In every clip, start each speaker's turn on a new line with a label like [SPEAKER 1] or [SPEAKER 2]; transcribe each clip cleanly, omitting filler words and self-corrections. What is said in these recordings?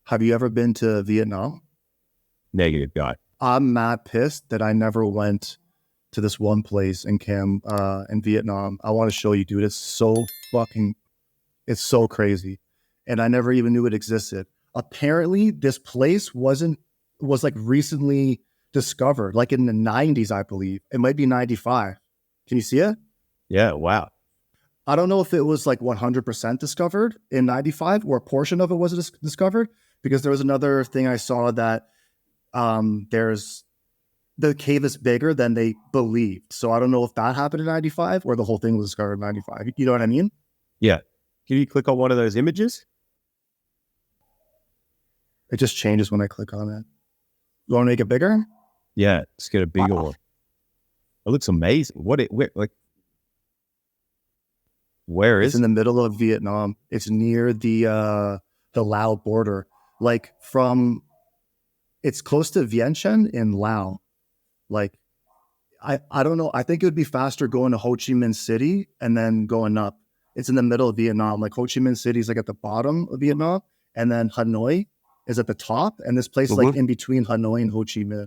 [SPEAKER 1] Have you ever been to Vietnam?
[SPEAKER 2] Negative guy.
[SPEAKER 1] I'm mad pissed that I never went to this one place in Vietnam. I want to show you, dude. It's so crazy. And I never even knew it existed. Apparently, this place was like recently discovered, like in the 90s, I believe. It might be 95. Can you see it?
[SPEAKER 2] Yeah, wow.
[SPEAKER 1] I don't know if it was like 100% discovered in 95 or a portion of it was discovered, because there was another thing I saw that there's the cave is bigger than they believed. So I don't know if that happened in 95 or the whole thing was discovered in 95. You know what I mean?
[SPEAKER 2] Yeah. Can you click on one of those images?
[SPEAKER 1] It just changes when I click on it. You want to make it bigger?
[SPEAKER 2] Yeah, let's get a bigger one. It looks amazing. Where
[SPEAKER 1] It's
[SPEAKER 2] is
[SPEAKER 1] in
[SPEAKER 2] it?
[SPEAKER 1] the middle of Vietnam. It's near the Lao border. Like it's close to Vientiane in Laos. Like I don't know. I think it would be faster going to Ho Chi Minh City and then going up. It's in the middle of Vietnam. Like Ho Chi Minh City is like at the bottom of Vietnam, and then Hanoi is at the top, and this place is like in between Hanoi and Ho Chi Minh.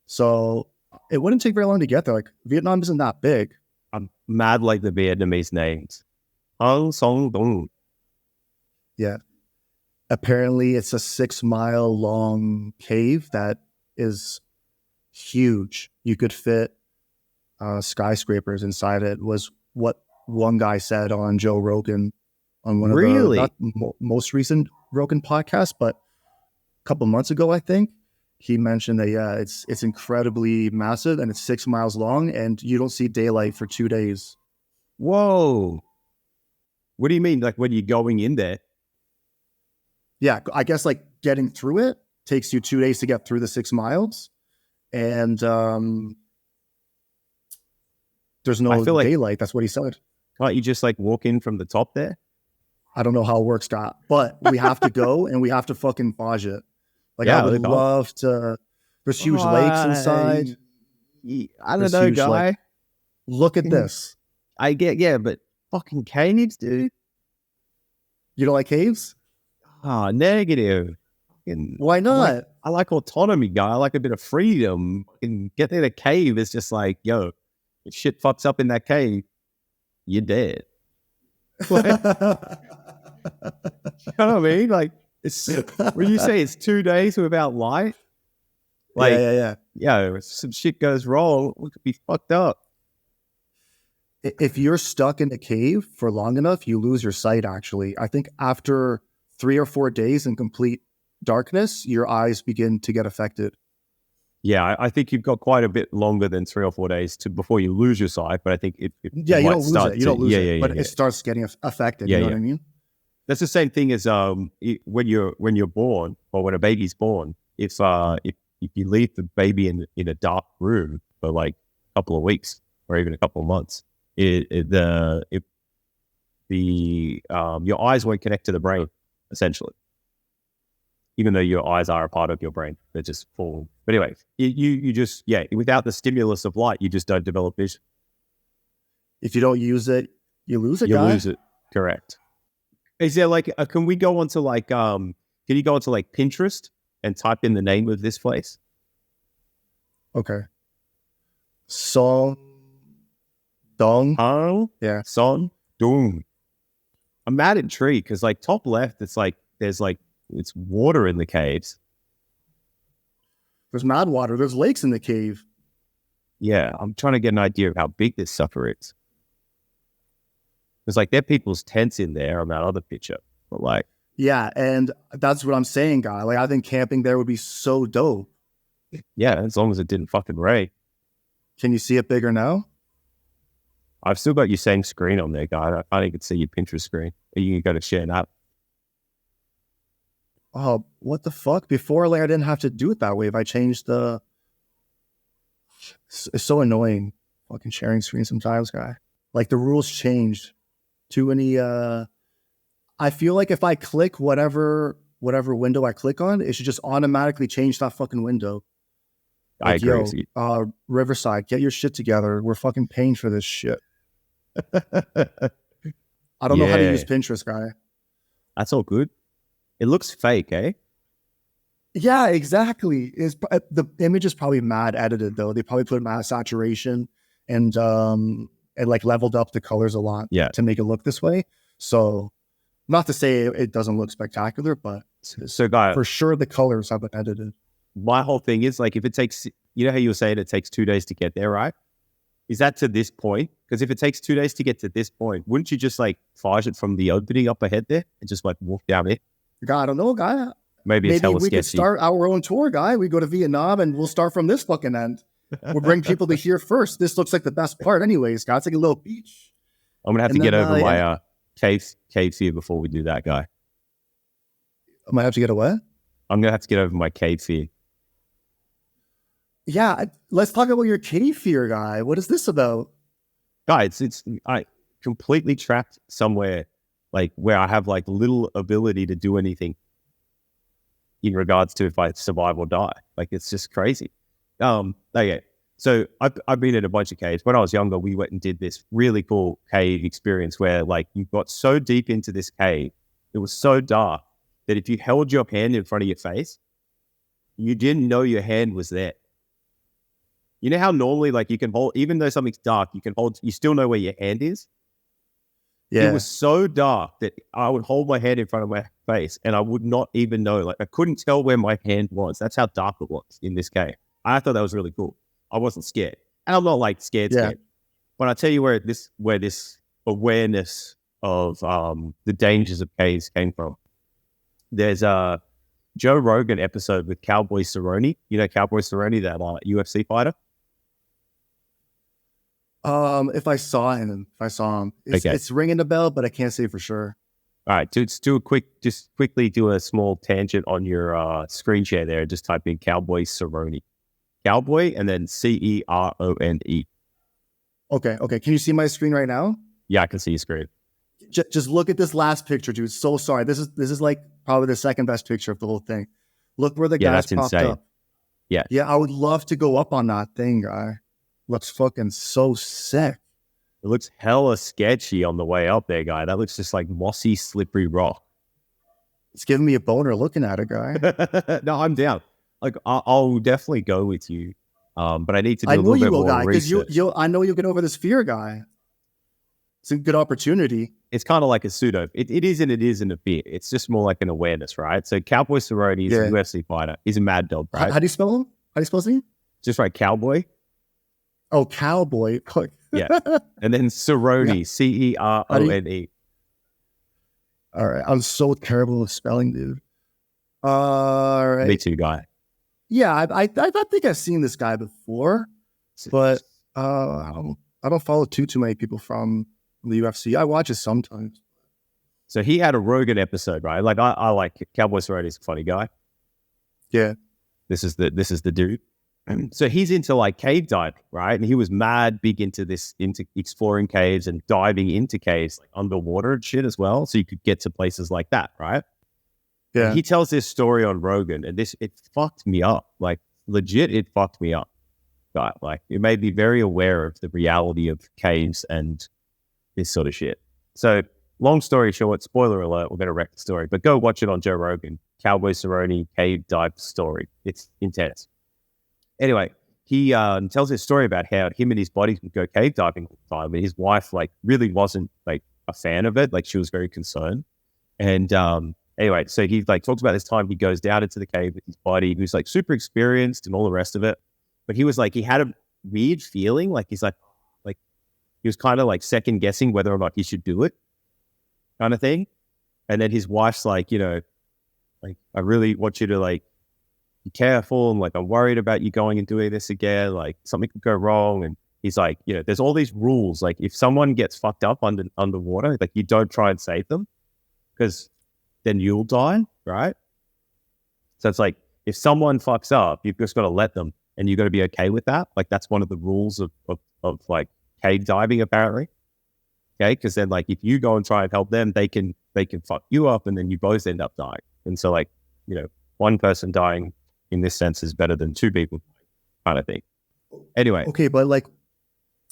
[SPEAKER 1] So it wouldn't take very long to get there. Like Vietnam isn't that big.
[SPEAKER 2] I'm mad like the Vietnamese names. Son Doong.
[SPEAKER 1] Yeah. Apparently, it's a 6-mile long cave that is huge. You could fit skyscrapers inside it, was what one guy said on Joe Rogan on one of the not most recent Rogan podcasts, but a couple months ago, I think. He mentioned that, yeah, it's incredibly massive and it's 6 miles long and you don't see daylight for 2 days.
[SPEAKER 2] Whoa. What do you mean? Like when you're going in there?
[SPEAKER 1] Yeah, I guess like getting through it takes you 2 days to get through the 6 miles. And there's no daylight. That's what he said.
[SPEAKER 2] Can't you just like walk in from the top there?
[SPEAKER 1] I don't know how it works, Scott, but we have to go and we have to fucking pause it. Like, yeah, I would love to. There's huge lakes inside.
[SPEAKER 2] I don't know, guy.
[SPEAKER 1] Look at this.
[SPEAKER 2] I get, yeah, but fucking caves, dude.
[SPEAKER 1] You don't like caves?
[SPEAKER 2] Oh, negative.
[SPEAKER 1] Why not?
[SPEAKER 2] I like autonomy, guy. I like a bit of freedom. And get in a cave is just like, yo, if shit fucks up in that cave, you're dead. You know what I mean? Like, it's when you say it's 2 days without light, like, yeah. If some shit goes wrong, we could be fucked up.
[SPEAKER 1] If you're stuck in a cave for long enough, you lose your sight, actually. I think after 3 or 4 days in complete darkness, your eyes begin to get affected.
[SPEAKER 2] Yeah, I think you've got quite a bit longer than 3 or 4 days before you lose your sight, but I think it
[SPEAKER 1] you don't lose it. You don't lose it, but it starts getting affected. You know what I mean?
[SPEAKER 2] That's the same thing as when you're born or when a baby's born. If you leave the baby in a dark room for like a couple of weeks or even a couple of months, your eyes won't connect to the brain, essentially. Even though your eyes are a part of your brain, they're just full. But anyway, you just, without the stimulus of light, you just don't develop vision.
[SPEAKER 1] If you don't use it, you lose it,
[SPEAKER 2] You lose it, correct. Is there like, can we go on to like, can you go onto like Pinterest and type in the name of this place?
[SPEAKER 1] Okay. Son Doong.
[SPEAKER 2] Yeah. Son Doong. I'm mad at tree because like top left, it's like, it's water in the caves.
[SPEAKER 1] There's mad water. There's lakes in the cave.
[SPEAKER 2] Yeah, I'm trying to get an idea of how big this sucker is. There's like, there are people's tents in there on that other picture. But like...
[SPEAKER 1] Yeah, and that's what I'm saying, guy. Like, I think camping there would be so dope.
[SPEAKER 2] Yeah, as long as it didn't fucking rain.
[SPEAKER 1] Can you see it bigger now?
[SPEAKER 2] I've still got your same screen on there, guy. I can't even see your Pinterest screen. You got to share that.
[SPEAKER 1] Oh, what the fuck? Before, like, I didn't have to do it that way. If I changed the... It's so annoying fucking sharing screen sometimes, guy. Like, the rules changed. Too many... I feel like if I click whatever window I click on, it should just automatically change that fucking window. Like,
[SPEAKER 2] I agree.
[SPEAKER 1] Riverside, get your shit together. We're fucking paying for this shit. I don't know how to use Pinterest, guy.
[SPEAKER 2] That's all good. It looks fake, eh?
[SPEAKER 1] Yeah, exactly. The image is probably mad edited though. They probably put mad saturation and like leveled up the colors a lot
[SPEAKER 2] Yeah.
[SPEAKER 1] to make it look this way. So not to say it doesn't look spectacular, but
[SPEAKER 2] So, guy,
[SPEAKER 1] for sure the colors have been edited.
[SPEAKER 2] my whole thing is like, if it takes, you know how you were saying it takes 2 days to get there, right? Is that to this point? Because if it takes 2 days to get to this point, wouldn't you just like fudge it from the opening up ahead there and just like walk down it?
[SPEAKER 1] God, I don't know, guy.
[SPEAKER 2] Maybe it's
[SPEAKER 1] Maybe
[SPEAKER 2] hella
[SPEAKER 1] we could
[SPEAKER 2] sketchy.
[SPEAKER 1] start our own tour, guy. We go to Vietnam and we'll start from this fucking end. We'll bring people to here first. This looks like the best part anyways, guy. It's like a little beach.
[SPEAKER 2] I'm gonna have
[SPEAKER 1] And
[SPEAKER 2] to get
[SPEAKER 1] then,
[SPEAKER 2] over my
[SPEAKER 1] yeah.
[SPEAKER 2] cave fear before we do that, guy.
[SPEAKER 1] I might have to get a what?
[SPEAKER 2] I'm gonna have to get over my cave fear.
[SPEAKER 1] Yeah, let's talk about your cave fear, guy. What is this about?
[SPEAKER 2] Guys, it's I completely trapped somewhere like where I have like little ability to do anything in regards to if I survive or die. Like it's just crazy. Okay. So I've been in a bunch of caves. When I was younger, we went and did this really cool cave experience where like you got so deep into this cave, it was so dark that if you held your hand in front of your face, you didn't know your hand was there. You know how normally like you can hold, even though something's dark, you can hold, you still know where your hand is.
[SPEAKER 1] Yeah.
[SPEAKER 2] It was so dark that I would hold my hand in front of my face and I would not even know. Like I couldn't tell where my hand was. That's how dark it was in this cave. I thought that was really cool. I wasn't scared. And I'm not like scared. But I tell you where this awareness of the dangers of caves came from. There's a Joe Rogan episode with Cowboy Cerrone. You know Cowboy Cerrone, that UFC fighter?
[SPEAKER 1] If I saw him, it's ringing a bell, but I can't say for sure.
[SPEAKER 2] All right, just quickly do a small tangent on your screen share there. Just type in Cowboy Cerrone. Cowboy and then Cerone.
[SPEAKER 1] Okay. Can you see my screen right now?
[SPEAKER 2] Yeah, I can see your screen.
[SPEAKER 1] Just look at this last picture, dude. So sorry. This is like probably the second best picture of the whole thing. Look where the guys popped
[SPEAKER 2] insane.
[SPEAKER 1] up.
[SPEAKER 2] Yeah.
[SPEAKER 1] I would love to go up on that thing, guy. Looks fucking so sick.
[SPEAKER 2] It looks hella sketchy on the way up there, guy. That looks just like mossy, slippery rock.
[SPEAKER 1] It's giving me a boner looking at it, guy.
[SPEAKER 2] No, I'm down. Like I'll definitely go with you, but I need to do a little bit more research.
[SPEAKER 1] Because I know you'll get over this fear, guy. It's a good opportunity.
[SPEAKER 2] It's kind of like a pseudo. It is and it isn't a fear. It's just more like an awareness, right? So Cowboy Cerrone is a UFC fighter. He's a mad dog, right?
[SPEAKER 1] How do you spell him? How do you spell his name?
[SPEAKER 2] Just right, Cowboy.
[SPEAKER 1] Oh, Cowboy.
[SPEAKER 2] Yeah. And then Cerrone, Cerone.
[SPEAKER 1] All right. I'm so terrible with spelling, dude. All right.
[SPEAKER 2] Me too, guy.
[SPEAKER 1] Yeah, I think I've seen this guy before, but I don't follow too many people from the UFC. I watch it sometimes.
[SPEAKER 2] So he had a Rogan episode, right? Like I like Cowboy Cerrone is a funny guy.
[SPEAKER 1] Yeah.
[SPEAKER 2] This is the dude. So he's into like cave diving, right? And he was mad big into exploring caves and diving into caves like underwater and shit as well. So you could get to places like that, right?
[SPEAKER 1] Yeah.
[SPEAKER 2] And he tells this story on Rogan and it fucked me up. Like legit, it fucked me up. But like it made me very aware of the reality of caves and this sort of shit. So long story short, spoiler alert, we're going to wreck the story, but go watch it on Joe Rogan, Cowboy Cerrone cave dive story. It's intense. Anyway, he tells his story about how him and his buddies would go cave diving all the time, and his wife like really wasn't like a fan of it. Like she was very concerned. And anyway, so he like talks about this time he goes down into the cave with his buddy who's like super experienced and all the rest of it. But he was like, he had a weird feeling, like he's like he was kind of like second guessing whether or not he should do it, kind of thing. And then his wife's like, you know, like I really want you to like be careful, and like I'm worried about you going and doing this again, like something could go wrong. And he's like, you know, there's all these rules, like if someone gets fucked up underwater, like you don't try and save them because then you'll die, right? So it's like if someone fucks up, you've just got to let them, and you've got to be okay with that. Like that's one of the rules of like cave diving, apparently. Okay, because then like if you go and try and help them, they can fuck you up, and then you both end up dying. And so like, you know, one person dying in this sense is better than two people, kind of thing. Anyway.
[SPEAKER 1] Okay, but like,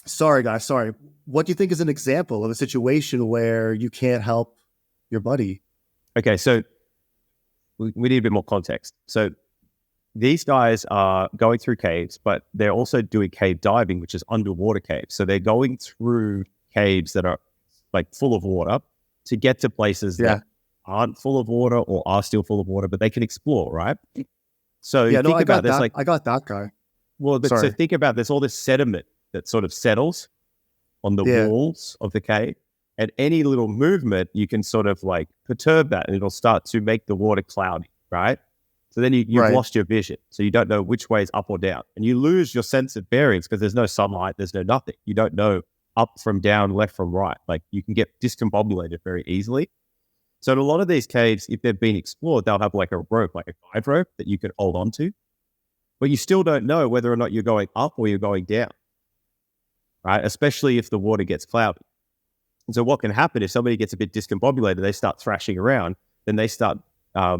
[SPEAKER 1] sorry guys, sorry. What do you think is an example of a situation where you can't help your buddy?
[SPEAKER 2] Okay, so we need a bit more context. So these guys are going through caves, but they're also doing cave diving, which is underwater caves. So they're going through caves that are like full of water to get to places
[SPEAKER 1] Yeah.
[SPEAKER 2] that aren't full of water or are still full of water, but they can explore, right? So you
[SPEAKER 1] Yeah, no,
[SPEAKER 2] think
[SPEAKER 1] I
[SPEAKER 2] about
[SPEAKER 1] got
[SPEAKER 2] this,
[SPEAKER 1] that.
[SPEAKER 2] like,
[SPEAKER 1] I got that guy.
[SPEAKER 2] well, but so
[SPEAKER 1] Sorry.
[SPEAKER 2] think about there's all this sediment that sort of settles on the
[SPEAKER 1] Yeah.
[SPEAKER 2] walls of the cave. And any little movement, you can sort of like perturb that and it'll start to make the water cloudy, right? So then you've
[SPEAKER 1] Right.
[SPEAKER 2] lost your vision. So you don't know which way is up or down. And you lose your sense of bearings because there's no sunlight, there's no nothing. You don't know up from down, left from right. Like you can get discombobulated very easily. So in a lot of these caves, if they've been explored, they'll have like a rope, like a guide rope that you can hold on to. But you still don't know whether or not you're going up or you're going down, right? Especially if the water gets cloudy. And so what can happen if somebody gets a bit discombobulated, they start thrashing around, then they start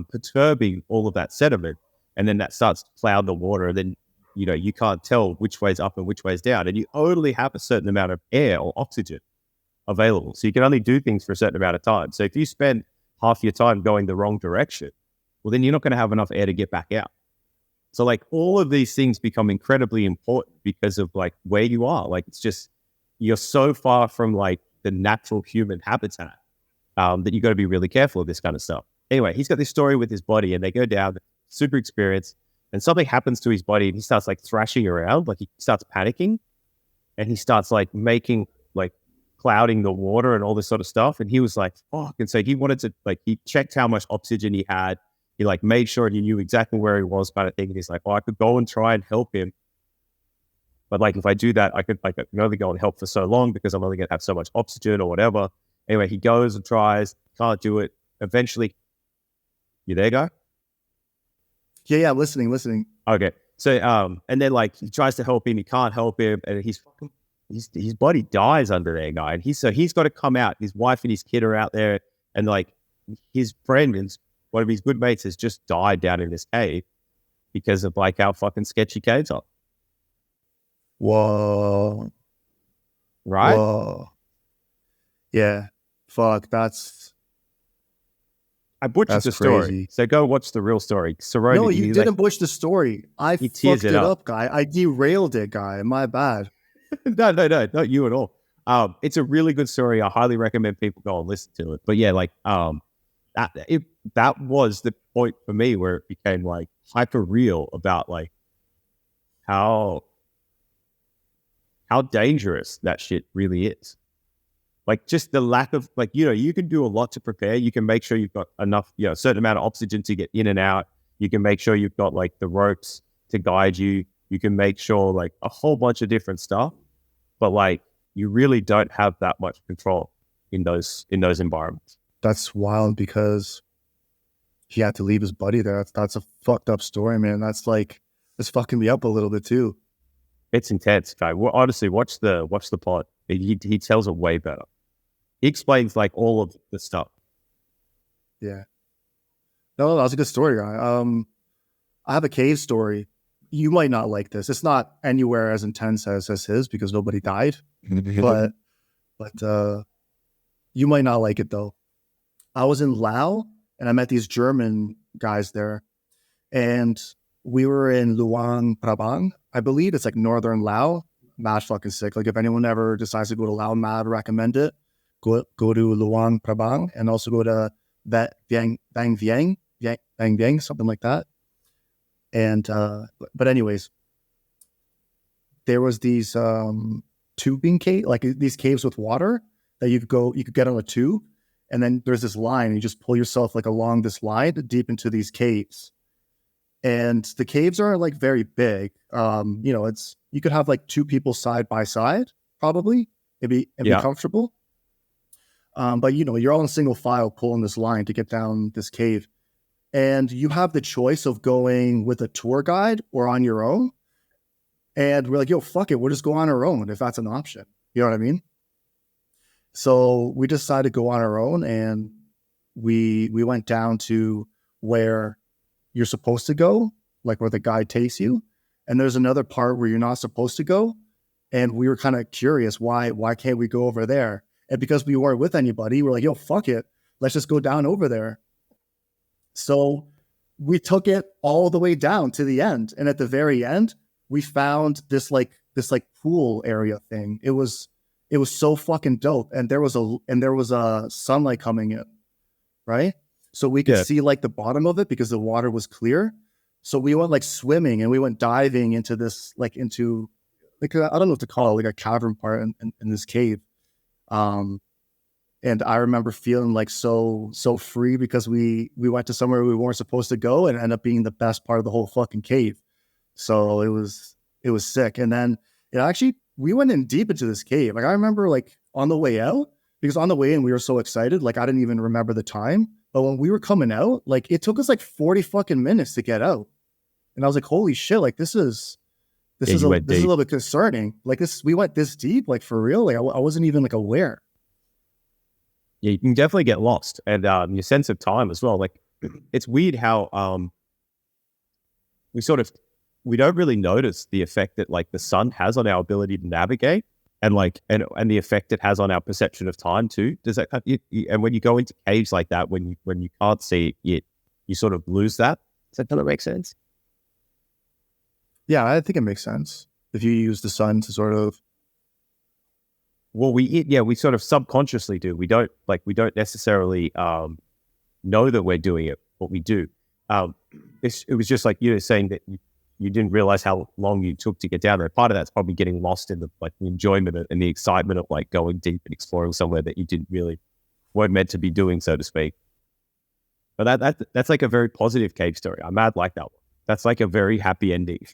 [SPEAKER 2] perturbing all of that sediment, and then that starts to cloud the water, and then, you know, you can't tell which way's up and which way's down, and you only have a certain amount of air or oxygen available. So you can only do things for a certain amount of time. So if you spend half your time going the wrong direction, well, then you're not going to have enough air to get back out. So like all of these things become incredibly important because of like where you are. Like it's just, you're so far from like the natural human habitat that you got to be really careful of this kind of stuff. Anyway, he's got this story with his body and they go down, super experienced, and something happens to his body and he starts like thrashing around, like he starts panicking and he starts like making like clouding the water and all this sort of stuff. And he was like, fuck. And so he wanted to, like, he checked how much oxygen he had. He like made sure he knew exactly where he was, kind of thing. And he's like, oh, I could go and try and help him. But like, if I do that, I can only go and help for so long because I'm only going to have so much oxygen or whatever. Anyway, he goes and tries, can't do it. Eventually, you there, guy?
[SPEAKER 1] Yeah, listening.
[SPEAKER 2] Okay. So, and then like he tries to help him, he can't help him, and his body dies under there, guy. And he's got to come out. His wife and his kid are out there, and like his friend and one of his good mates has just died down in this cave because of like how fucking sketchy caves are.
[SPEAKER 1] Whoa.
[SPEAKER 2] Right?
[SPEAKER 1] Whoa. Yeah. Fuck,
[SPEAKER 2] I butchered the story.
[SPEAKER 1] crazy.
[SPEAKER 2] So go watch the real story. Cerrone,
[SPEAKER 1] No, you didn't butch the story. I
[SPEAKER 2] he
[SPEAKER 1] fucked
[SPEAKER 2] tears
[SPEAKER 1] it
[SPEAKER 2] it
[SPEAKER 1] up, guy. I derailed it, guy. My bad.
[SPEAKER 2] No, not you at all. It's a really good story. I highly recommend people go and listen to it. But yeah, like that was the point for me where it became like hyper real about like how dangerous that shit really is. Like just the lack of like, you know, you can do a lot to prepare. You can make sure you've got enough, you know, a certain amount of oxygen to get in and out. You can make sure you've got like the ropes to guide you. You can make sure like a whole bunch of different stuff, but like you really don't have that much control in those environments.
[SPEAKER 1] That's wild because he had to leave his buddy there. That's a fucked up story, man. That's fucking me up a little bit too.
[SPEAKER 2] It's intense, guy. Well, honestly, watch the pod. He tells it way better. He explains like all of the stuff.
[SPEAKER 1] Yeah. No, that was a good story, guy. I have a cave story. You might not like this. It's not anywhere as intense as his because nobody died. but you might not like it though. I was in Laos and I met these German guys there, and we were in Luang Prabang, I believe. It's like northern Laos. Mad fucking sick. Like if anyone ever decides to go to Laos, mad recommend it. Go to Luang Prabang and also go to Vang Vieng, something like that. And but anyways, there was these tubing cave, like these caves with water that you could get on a tube, and then there's this line, and you just pull yourself like along this line deep into these caves. And the caves are like very big. You know, you could have like two people side by side, probably. It'd be comfortable. But you know, you're all in single file pulling this line to get down this cave. And you have the choice of going with a tour guide or on your own. And we're like, yo, fuck it, we'll just go on our own if that's an option. You know what I mean? So we decided to go on our own, and we went down to where you're supposed to go, like where the guide takes you. And there's another part where you're not supposed to go. And we were kind of curious, why can't we go over there? And because we weren't with anybody, we're like, yo, fuck it, let's just go down over there. So we took it all the way down to the end, and at the very end, we found this pool area thing. It was so fucking dope, and there was a sunlight coming in, right? So we could
[SPEAKER 2] Yeah.
[SPEAKER 1] see like the bottom of it because the water was clear. So we went like swimming and we went diving into this into like I don't know what to call it, like a cavern part in this cave. Um, and I remember feeling like so free because we went to somewhere we weren't supposed to go and ended up being the best part of the whole fucking cave. So it was sick. And then it actually we went in deep into this cave. Like I remember like on the way out, because on the way in we were so excited, like I didn't even remember the time. But when we were coming out, like it took us like 40 fucking minutes to get out. And I was like, holy shit, like this
[SPEAKER 2] Yeah,
[SPEAKER 1] is
[SPEAKER 2] you
[SPEAKER 1] a
[SPEAKER 2] went
[SPEAKER 1] this is a
[SPEAKER 2] deep.
[SPEAKER 1] little bit concerning. Like this, we went this deep, like for real. Like I wasn't even like aware.
[SPEAKER 2] Yeah, you can definitely get lost, and your sense of time as well. Like, it's weird how we sort of we don't really notice the effect that like the sun has on our ability to navigate, and like and the effect it has on our perception of time too. Does that and when you go into caves like that, when you can't see it, you sort of lose that. Does that kind of make sense?
[SPEAKER 1] Yeah, I think it makes sense if you use the sun to sort of.
[SPEAKER 2] Well, we sort of subconsciously do. We don't necessarily know that we're doing it, but we do. It was just like you were saying that you didn't realize how long you took to get down there. Part of that's probably getting lost in the like the enjoyment and the excitement of like going deep and exploring somewhere that you didn't really weren't meant to be doing, so to speak. But that's like a very positive cave story. I'm mad like that one. That's like a very happy ending.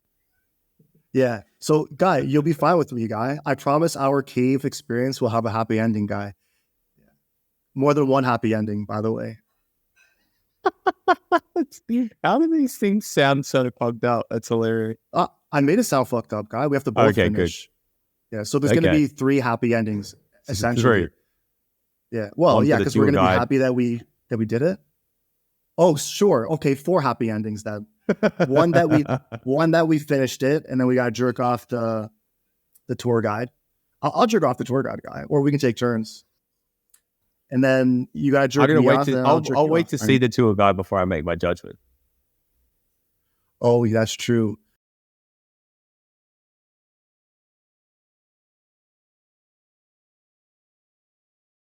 [SPEAKER 1] Yeah. So, Guy, you'll be fine with me, Guy. I promise our cave experience will have a happy ending, Guy. More than one happy ending, by the way.
[SPEAKER 2] How do these things sound so fucked up? That's hilarious.
[SPEAKER 1] I made it sound fucked up, Guy. We have to both
[SPEAKER 2] Okay, good.
[SPEAKER 1] finish. Yeah. So there's going to
[SPEAKER 2] Okay,
[SPEAKER 1] be three happy endings,
[SPEAKER 2] three.
[SPEAKER 1] essentially. Yeah. Well,
[SPEAKER 2] One for
[SPEAKER 1] yeah,
[SPEAKER 2] the
[SPEAKER 1] because we're
[SPEAKER 2] tour
[SPEAKER 1] going to be
[SPEAKER 2] guide.
[SPEAKER 1] happy that we did it. Oh, sure. Okay, four happy endings then. One that we one that we finished it, and then we got to jerk off the tour guide. I'll jerk off the tour guide guy, or we can take turns. And then you got to
[SPEAKER 2] I'm
[SPEAKER 1] jerk
[SPEAKER 2] gonna
[SPEAKER 1] me
[SPEAKER 2] wait
[SPEAKER 1] off,
[SPEAKER 2] to.
[SPEAKER 1] and then I'll
[SPEAKER 2] I'll
[SPEAKER 1] jerk
[SPEAKER 2] I'll
[SPEAKER 1] you
[SPEAKER 2] wait
[SPEAKER 1] off.
[SPEAKER 2] to see
[SPEAKER 1] Right?
[SPEAKER 2] the tour guide before I make my judgment.
[SPEAKER 1] Oh, that's true.